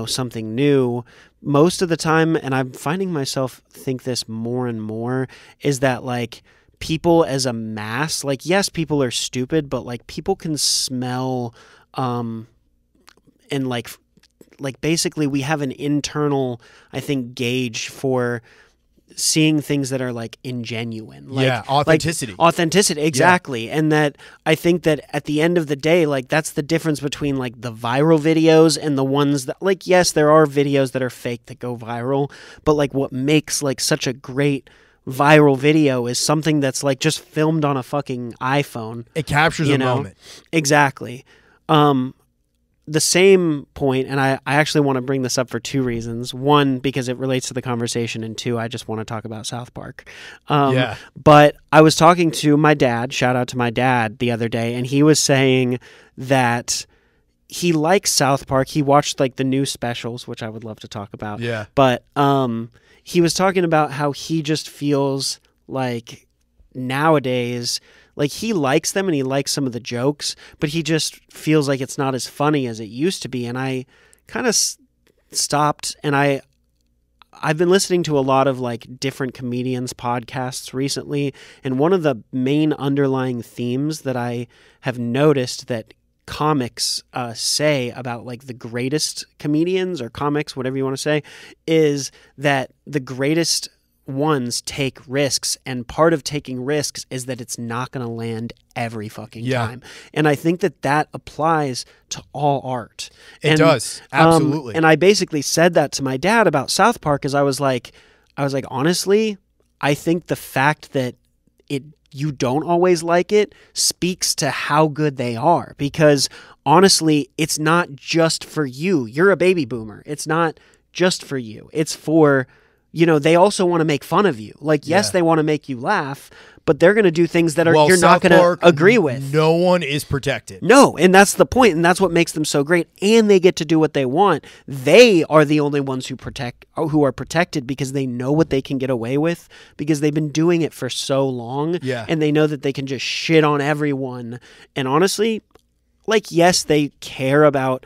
something new, most of the time, and I'm finding myself think this more and more, is that like people as a mass, like, yes, people are stupid, but like people can smell, and like basically we have an internal, I think, gauge for seeing things that are like ingenuine. Like, authenticity. Like, authenticity, exactly. And that I think that at the end of the day, like that's the difference between like the viral videos and the ones that, like, yes, there are videos that are fake that go viral, but like what makes like such a great viral video is something that's like just filmed on a fucking iPhone. It captures a moment. Exactly. The same point, and I actually want to bring this up for two reasons. One, because it relates to the conversation, and two, I just want to talk about South Park. But I was talking to my dad, shout out to my dad, the other day, and he was saying that he likes South Park. He watched like the new specials, which I would love to talk about. Yeah. But he was talking about how he just feels like nowadays, like he likes them and he likes some of the jokes, but he just feels like it's not as funny as it used to be. And I kind of stopped, and I've been listening to a lot of like different comedians' podcasts recently, and one of the main underlying themes that I have noticed that comics say about like the greatest comedians or comics, whatever you want to say, is that the greatest ones take risks, and part of taking risks is that it's not going to land every fucking time. And I think that applies to all art. It does. Absolutely. And I basically said that to my dad about South Park, as I was like, honestly, I think the fact that you don't always like it speaks to how good they are, because honestly, it's not just for you. You're a baby boomer. It's not just for you. It's for, they also want to make fun of you. Like, yes, they want to make you laugh, but they're going to do things that you're not going to agree with. No one is protected. No, and that's the point, and that's what makes them so great. And they get to do what they want. They are the only ones who are protected because they know what they can get away with, because they've been doing it for so long. Yeah. And they know that they can just shit on everyone. And honestly, like, yes, they care about,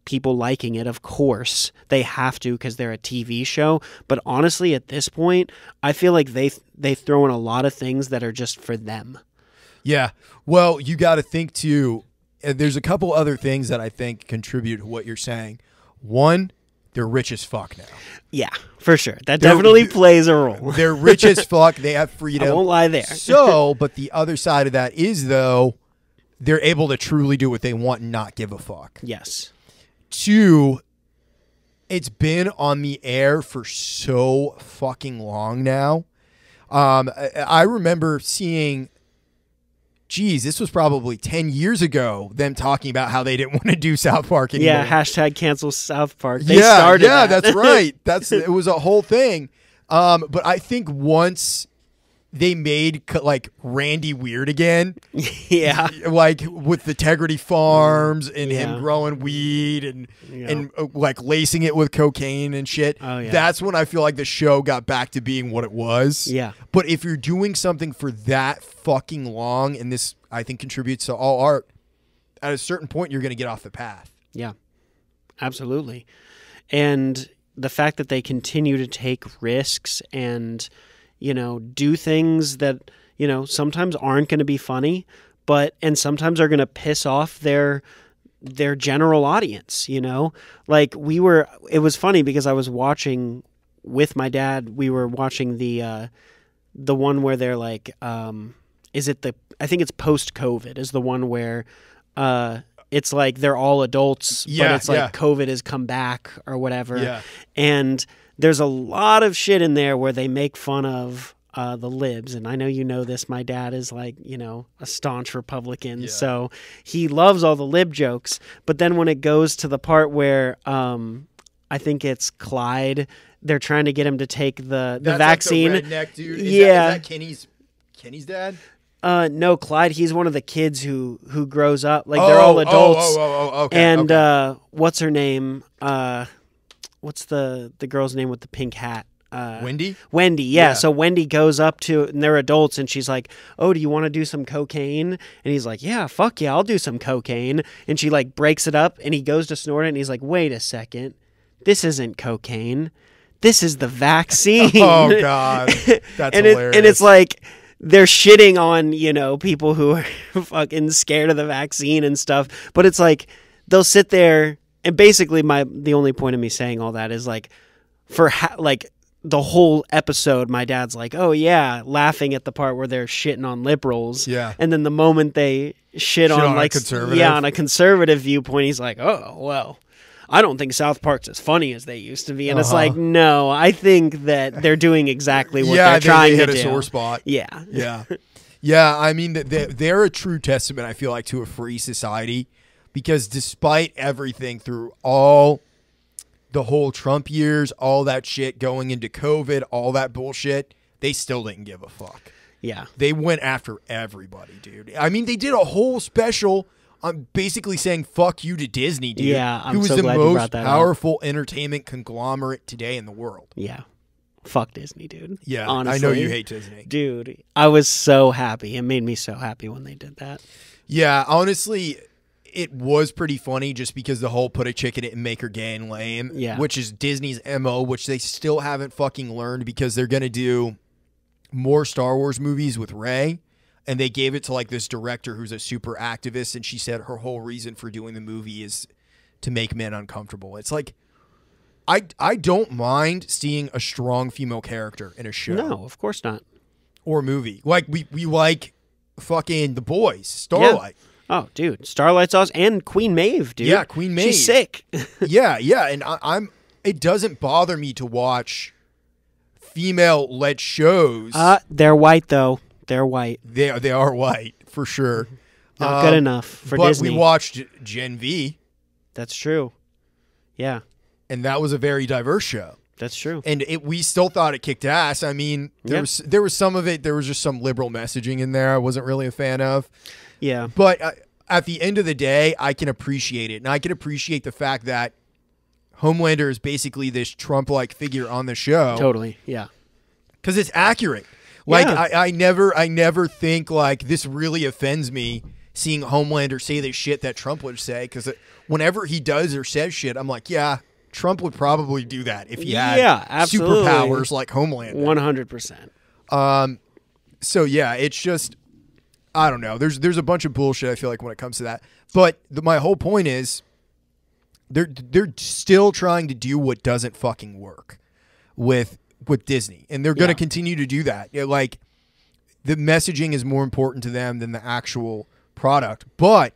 people liking it. Of course, they have to because they're a TV show. But honestly, at this point, I feel like they throw in a lot of things that are just for them. Yeah. Well, you got to think too. There's a couple other things that I think contribute to what you're saying. One, they're rich as fuck now. Yeah, for sure. That definitely plays a role. They're rich as fuck. They have freedom. I won't lie there. So, but the other side of that is, though, they're able to truly do what they want and not give a fuck. Yes. Two, it's been on the air for so fucking long now. I remember seeing, this was probably 10 years ago, them talking about how they didn't want to do South Park anymore. Yeah, hashtag cancel South Park. They started that. That's right. It was a whole thing. But I think once they made like Randy weird again. Yeah. Like with the Integrity Farms and him growing weed and like lacing it with cocaine and shit. Oh, yeah. That's when I feel like the show got back to being what it was. Yeah. But if you're doing something for that fucking long, and this I think contributes to all art, at a certain point you're going to get off the path. Yeah. Absolutely. And the fact that they continue to take risks and do things that, sometimes aren't going to be funny, and sometimes are going to piss off their general audience, Like it was funny because I was watching with my dad, we were watching the one where they're like, I think it's post-COVID is the one where, it's like they're all adults, but it's like COVID has come back or whatever. Yeah. And there's a lot of shit in there where they make fun of the libs, and I know you know this. My dad is like, a staunch Republican, so he loves all the lib jokes. But then when it goes to the part where I think it's Clyde, they're trying to get him to take the vaccine. Like the redneck dude. Is that Kenny's dad? No, Clyde. He's one of the kids who grows up. Like they're all adults. Okay. And what's her name? What's the girl's name with the pink hat? Wendy? Wendy, yeah. So Wendy goes up to, and they're adults, and she's like, "Oh, do you want to do some cocaine?" And he's like, "Yeah, fuck yeah, I'll do some cocaine." And she like breaks it up, and he goes to snort it, and he's like, "Wait a second, this isn't cocaine. This is the vaccine." Oh God, that's hilarious. And it's like they're shitting on people who are fucking scared of the vaccine and stuff, but it's like they'll sit there, and basically the only point of me saying all that is like for the whole episode, my dad's like, "Oh yeah," laughing at the part where they're shitting on liberals. Yeah. And then the moment they shit on like conservative. on a conservative viewpoint, he's like, "Oh well, I don't think South Park's as funny as they used to be." And it's like, no, I think that they're doing exactly what they're trying to do. Hit a sore spot. Yeah. Yeah. I mean, they're a true testament, I feel like, to a free society, because despite everything through all the whole Trump years, all that shit going into COVID, all that bullshit, they still didn't give a fuck. Yeah. They went after everybody, dude. I mean, they did a whole special on basically saying fuck you to Disney, dude. Yeah, I'm who is so the glad you most brought that powerful entertainment conglomerate today in the world. Yeah. Fuck Disney, dude. Yeah, honestly. I know you hate Disney. Dude, I was so happy. It made me so happy when they did that. Yeah, honestly, it was pretty funny just because the whole put a chick in it and make her gay and lame, which is Disney's MO, which they still haven't fucking learned, because they're going to do more Star Wars movies with Rey, and they gave it to like this director who's a super activist, and she said her whole reason for doing the movie is to make men uncomfortable. It's like, I don't mind seeing a strong female character in a show. No, of course not. Or movie. Like, we like fucking The Boys, Starlight. Yeah. Oh, dude, Starlight's awesome, and Queen Maeve, dude. Yeah, Queen Maeve. She's sick. yeah, and I'm. It doesn't bother me to watch female-led shows. They're white though. They're white. They are white for sure. Not good enough for Disney. But we watched Gen V. That's true. Yeah, and that was a very diverse show. That's true. And we still thought it kicked ass. I mean, there was some of it. There was just some liberal messaging in there I wasn't really a fan of. Yeah. But at the end of the day, I can appreciate it. And I can appreciate the fact that Homelander is basically this Trump-like figure on the show. Totally, yeah. Because it's accurate. Like, I never think, like, this really offends me seeing Homelander say the shit that Trump would say. Because whenever he does or says shit, I'm like, yeah, Trump would probably do that if he had superpowers like Homelander. 100%. So, yeah, it's just... I don't know. There's a bunch of bullshit, I feel like, when it comes to that. But my whole point is they're still trying to do what doesn't fucking work with Disney. And they're going to continue to do that. Like, the messaging is more important to them than the actual product. But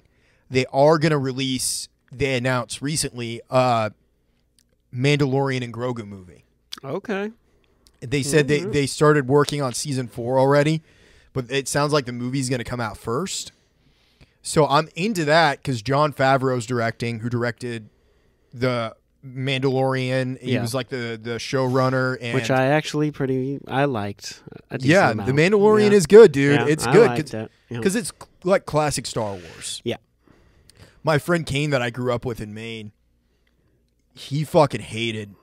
they are going to release, they announced recently, Mandalorian and Grogu movie. Okay. They said they started working on season 4 already. But it sounds like the movie's going to come out first. So I'm into that because Jon Favreau's directing, who directed The Mandalorian. He was like the showrunner. And which I actually I liked. Yeah, The Mandalorian is good, dude. Yeah, it's I good. Because it's like classic Star Wars. Yeah. My friend Kane that I grew up with in Maine, he fucking hated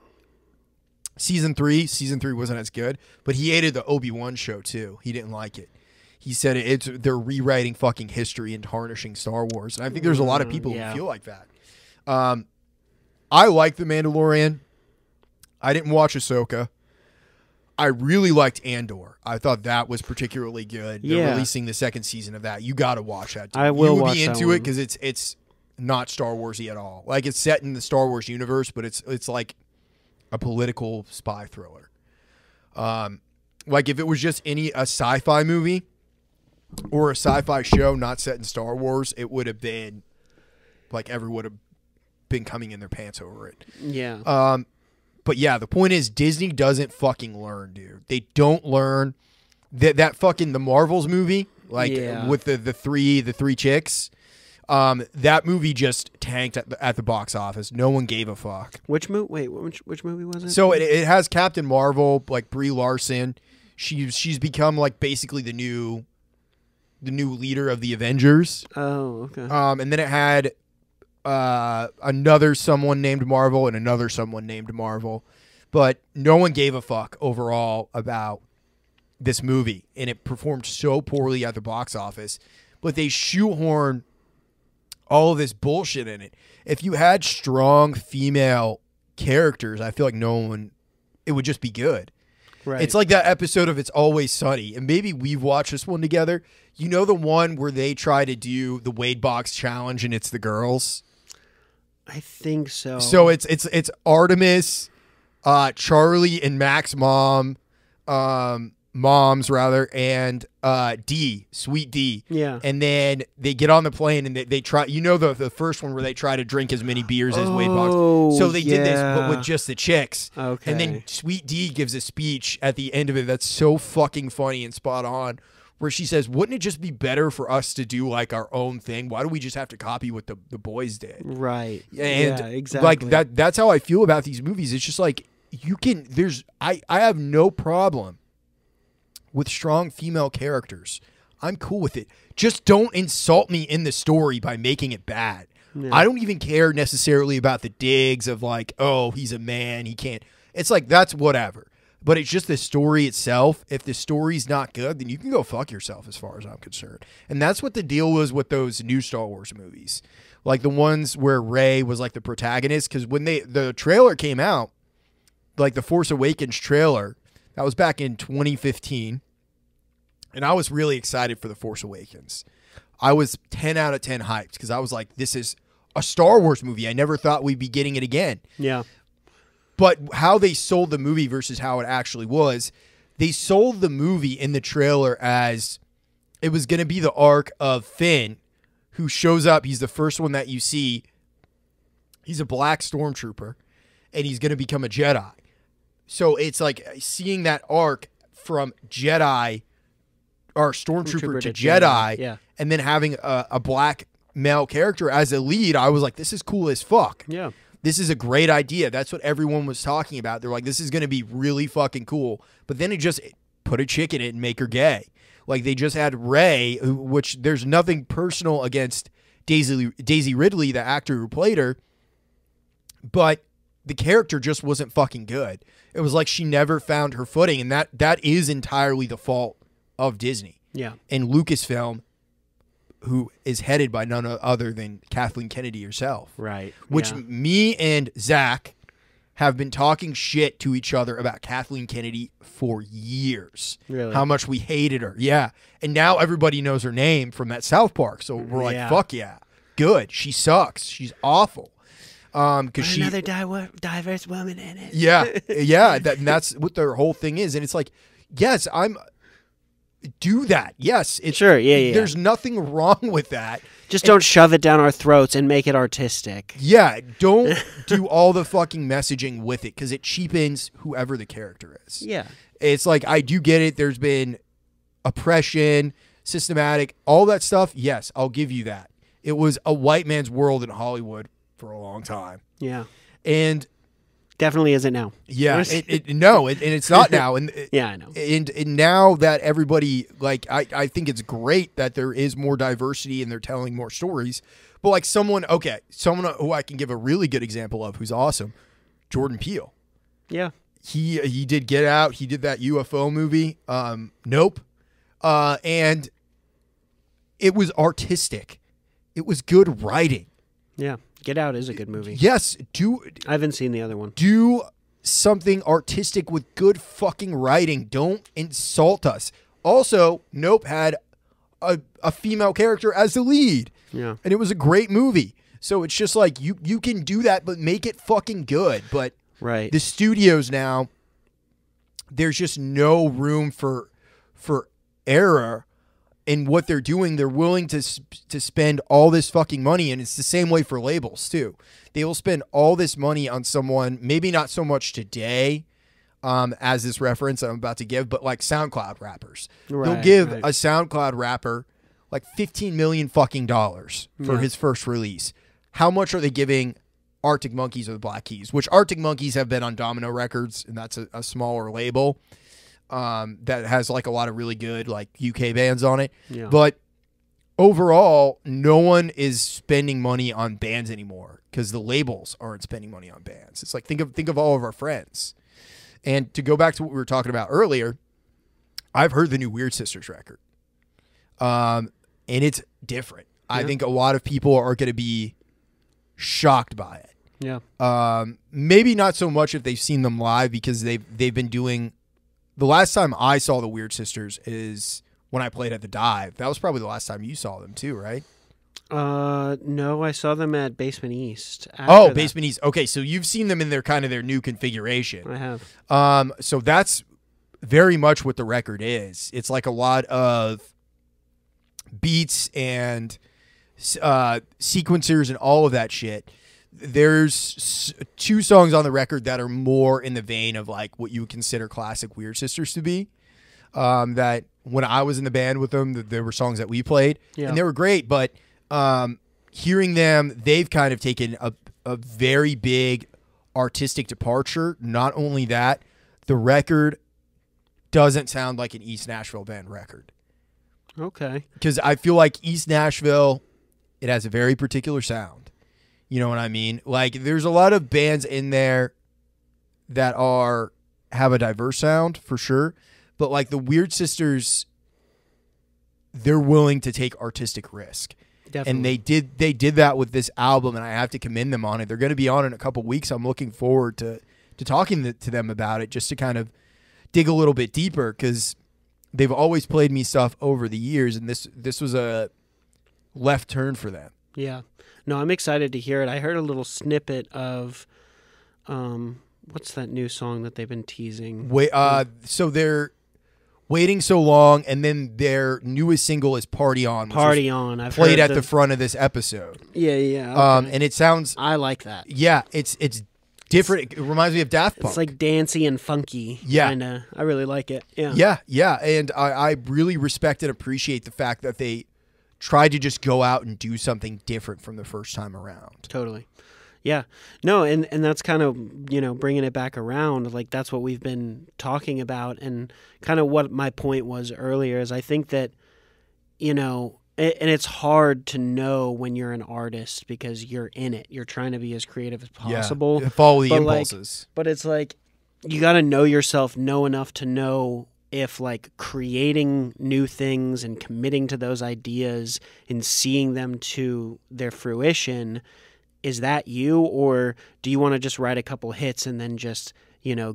Season 3 wasn't as good, but he hated the Obi-Wan show too. He didn't like it. He said they're rewriting fucking history and tarnishing Star Wars. And I think there's a lot of people who feel like that. I like The Mandalorian. I didn't watch Ahsoka. I really liked Andor. I thought that was particularly good. They're releasing the second season of that. You got to watch that. I will You watch be that into one. it because it's not Star Warsy at all. Like, it's set in the Star Wars universe, but it's like a political spy thriller. Like, if it was just a sci-fi movie or a sci-fi show not set in Star Wars, it would have been like everyone would have been coming in their pants over it. Yeah. But yeah, the point is Disney doesn't fucking learn, dude. They don't learn. that fucking the Marvels movie, like Yeah. with the three chicks. That movie just tanked at the box office. No one gave a fuck. Which movie? Wait, which movie was it? So it has Captain Marvel, like Brie Larson. She's become like basically the new leader of the Avengers. Oh, okay. And then it had another someone named Marvel and another someone named Marvel, but no one gave a fuck overall about this movie, and it performed so poorly at the box office. But they shoehorn all of this bullshit in it. If you had strong female characters, I feel like it would just be good. Right. It's like that episode of It's Always Sunny, and maybe we've watched this one together. You know the one where they try to do the Wade Box challenge, and it's the girls. I think so. So it's Artemis, Charlie, and Mac's moms rather, and D, Sweet D. Yeah. And then they get on the plane and they try. You know the first one where they try to drink as many beers as Wade Box. So they did this, but with just the chicks. Okay. And then Sweet D gives a speech at the end of it that's so fucking funny and spot on, where she says, "Wouldn't it just be better for us to do like our own thing? Why do we just have to copy what the boys did?" Right. And yeah, exactly. like that's how I feel about these movies. It's just like I have no problem with strong female characters. I'm cool with it. Just don't insult me in the story by making it bad. Yeah. I don't even care necessarily about the digs of like, oh, he's a man, he can't. It's like, that's whatever. But it's just the story itself. If the story's not good, then you can go fuck yourself as far as I'm concerned. And that's what the deal was with those new Star Wars movies. Like the ones where Rey was like the protagonist. Because when the trailer came out, like the Force Awakens trailer, that was back in 2015. And I was really excited for the Force Awakens. I was 10 out of 10 hyped because I was like, this is a Star Wars movie. I never thought we'd be getting it again. Yeah. But how they sold the movie versus how it actually was, they sold the movie in the trailer as it was going to be the arc of Finn, who shows up. He's the first one that you see. He's a black stormtrooper, and he's going to become a Jedi. So it's like seeing that arc from Jedi or stormtrooper to Jedi, yeah. And then having a black male character as a lead. I was like, this is cool as fuck. Yeah. This is a great idea. That's what everyone was talking about. They're like, this is going to be really fucking cool. But then it just put a chick in it and make her gay. Like they just had Rey, which there's nothing personal against Daisy Ridley, the actor who played her, but the character just wasn't fucking good. It was like she never found her footing, and that is entirely the fault of Disney. Yeah. And Lucasfilm, who is headed by none other than Kathleen Kennedy herself. Right. Which yeah. me and Zach have been talking shit to each other about Kathleen Kennedy for years. Really? How much we hated her. Yeah. And now everybody knows her name from that South Park. So we're like, Yeah. fuck yeah. Good. She sucks. She's awful. Cause she, Another diverse woman in it. yeah. Yeah. And that's what their whole thing is. And it's like, yes, do that. Yes. It's, Sure, yeah. There's nothing wrong with that. Just don't shove it down our throats and make it artistic. Yeah, don't do all the fucking messaging with it because it cheapens whoever the character is. Yeah. It's like, I do get it. There's been oppression, systematic, all that stuff. Yes, I'll give you that. It was a white man's world in Hollywood for a long time. Yeah. And definitely isn't now. yeah, and it's not now. And yeah, I know. And now that everybody, like, I think it's great that there is more diversity and they're telling more stories. But like someone who I can give a really good example of who's awesome, Jordan Peele. Yeah. He did Get Out. He did that UFO movie. Nope. And it was artistic. It was good writing. Yeah. Get Out is a good movie. Yes. I haven't seen the other one. Do something artistic with good fucking writing. Don't insult us. Also, Nope had a female character as the lead. Yeah. And it was a great movie. So it's just like you can do that, but make it fucking good. But right. the studios now, there's just no room for error in what they're doing. They're willing to spend all this fucking money, and it's the same way for labels too. They will spend all this money on someone, maybe not so much today, as this reference that I'm about to give, but like SoundCloud rappers. Right, They'll give right. a SoundCloud rapper like $15 million fucking dollars for Yeah. his first release. How much are they giving Arctic Monkeys or the Black Keys? Which Arctic Monkeys have been on Domino Records, and that's a smaller label that has like a lot of really good like UK bands on it. Yeah. But overall, no one is spending money on bands anymore because the labels aren't spending money on bands. It's like think of all of our friends. And to go back to what we were talking about earlier, I've heard the new Weird Sisters record, and it's different. I think a lot of people are going to be shocked by it. Yeah. Maybe not so much if they've seen them live because they've been doing. The last time I saw the Weird Sisters is when I played at the Dive. That was probably the last time you saw them too, right? No, I saw them at Basement East. Basement East. Okay, so you've seen them in their new configuration. I have. So that's very much what the record is. It's like a lot of beats and sequencers and all of that shit. There's 2 songs on the record that are more in the vein of like what you would consider classic Weird Sisters to be. That when I was in the band with them, there were songs that we played, and they were great. But hearing them, they've kind of taken a very big artistic departure. Not only that, the record doesn't sound like an East Nashville band record. Okay. Because I feel like East Nashville, it has a very particular sound. You know what I mean? Like, there's a lot of bands in there that have a diverse sound, for sure. But, like, the Weird Sisters, they're willing to take artistic risk. Definitely. And they did that with this album, and I have to commend them on it. They're going to be on in a couple weeks. I'm looking forward to talking to them about it, just to kind of dig a little bit deeper, because they've always played me stuff over the years, and this was a left turn for them. Yeah. No, I'm excited to hear it. I heard a little snippet of, what's that new song that they've been teasing? So they're Waiting So Long, and then their newest single is Party On. Which Party On. I've played heard at the front of this episode. Yeah. Okay. And it sounds. I like that. Yeah, it's different. It reminds me of Daft Punk. It's like dancey and funky. Yeah. Kinda. I really like it. Yeah. Yeah. And I really respect and appreciate the fact that they tried to just go out and do something different from the first time around. Totally. Yeah. No, and that's kind of, bringing it back around. Like, that's what we've been talking about. And kind of what my point was earlier is I think that, and it's hard to know when you're an artist because you're in it. You're trying to be as creative as possible. Yeah. Follow the impulses. But it's like, you got to know yourself, know enough to know if like creating new things and committing to those ideas and seeing them to their fruition, is that you, or do you want to just write a couple hits and then just,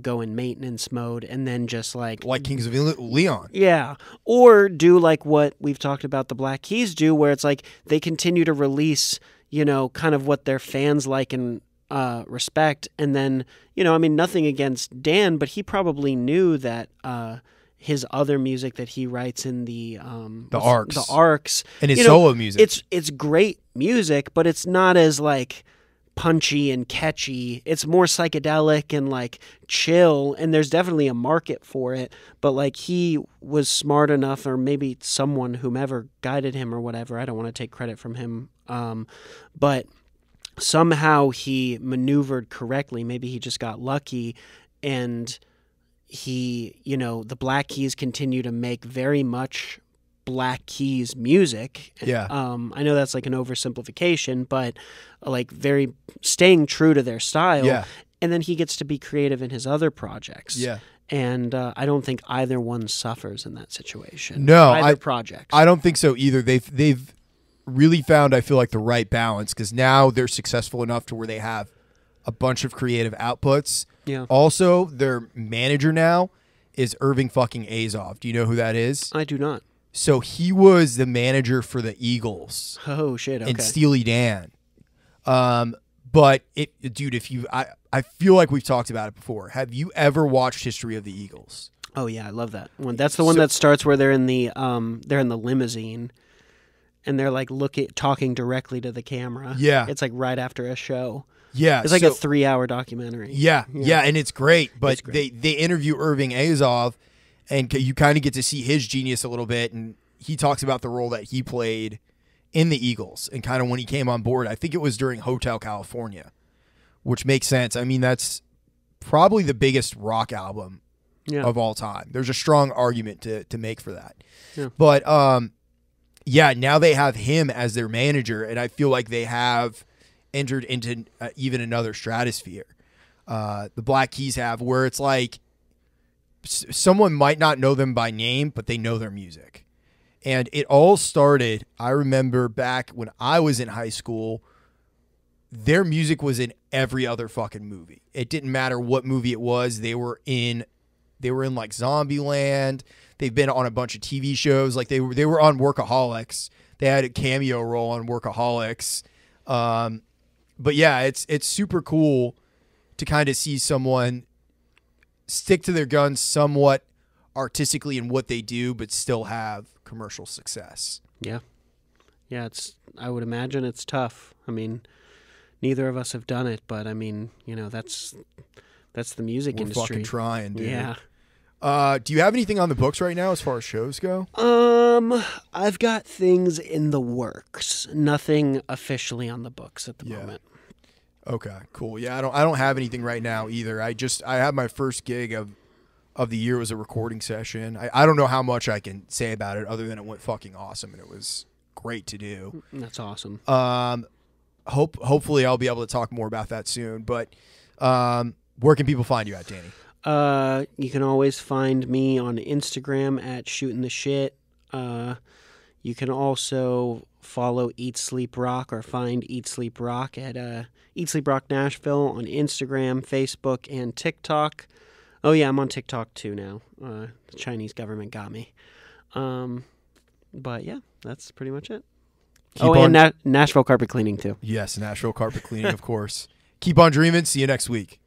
go in maintenance mode and then just like Kings of Leon. Yeah. Or do like what we've talked about the Black Keys do, where it's like they continue to release, kind of what their fans like and respect. And then, nothing against Dan, but he probably knew that his other music that he writes in the arcs, and his solo music, it's great music, but it's not as like punchy and catchy. It's more psychedelic and like chill, and there's definitely a market for it. But like, he was smart enough, or maybe whomever guided him or whatever, I don't want to take credit from him, but somehow he maneuvered correctly. Maybe he just got lucky, and he, the Black Keys continue to make very much Black Keys music. Yeah. I know that's like an oversimplification, but like very staying true to their style. Yeah. And then he gets to be creative in his other projects. Yeah. And I don't think either one suffers in that situation. No, either project. I don't think so either. They've really found, I feel like, the right balance, because now they're successful enough to where they have a bunch of creative outputs. Yeah. Also, their manager now is Irving fucking Azov. Do you know who that is? I do not. So he was the manager for the Eagles. Oh shit! Okay. And Steely Dan. But dude, I feel like we've talked about it before. Have you ever watched History of the Eagles? Oh yeah, I love that one. That's the one that starts where they're in the limousine, and they're like talking directly to the camera. Yeah. It's like right after a show. Yeah, It's like a 3-hour documentary. Yeah, and it's great. But It's great. they interview Irving Azov, and you kind of get to see his genius a little bit, and he talks about the role that he played in the Eagles and kind of when he came on board. I think it was during Hotel California, which makes sense. I mean, that's probably the biggest rock album of all time. There's a strong argument to make for that. Yeah. But now they have him as their manager, and I feel like they have entered into even another stratosphere. The Black Keys have, where it's like someone might not know them by name, but they know their music. And it all started, I remember back when I was in high school, their music was in every other fucking movie. It didn't matter what movie it was. They were in like Zombieland. They've been on a bunch of TV shows. Like they were on Workaholics. They had a cameo role on Workaholics. But yeah, it's super cool to kind of see someone stick to their guns somewhat artistically in what they do, but still have commercial success. Yeah. I would imagine it's tough. I mean, neither of us have done it, but I mean, that's the music We're industry. fucking trying, dude. Yeah. Do you have anything on the books right now as far as shows go? I've got things in the works. Nothing officially on the books at the moment. Okay, cool. Yeah, I don't have anything right now either. I had my first gig of the year was a recording session. I don't know how much I can say about it other than it went fucking awesome and it was great to do. That's awesome. Hopefully I'll be able to talk more about that soon. But where can people find you at, Danny? You can always find me on Instagram at Shooting the Shit. You can also follow Eat Sleep Rock or find Eat Sleep Rock at Eat Sleep Rock Nashville on Instagram, Facebook, and TikTok. Oh yeah, I'm on TikTok too now. The Chinese government got me. But yeah, that's pretty much it. And Nashville carpet cleaning too. Yes, Nashville carpet cleaning, of course. Keep on dreaming. See you next week.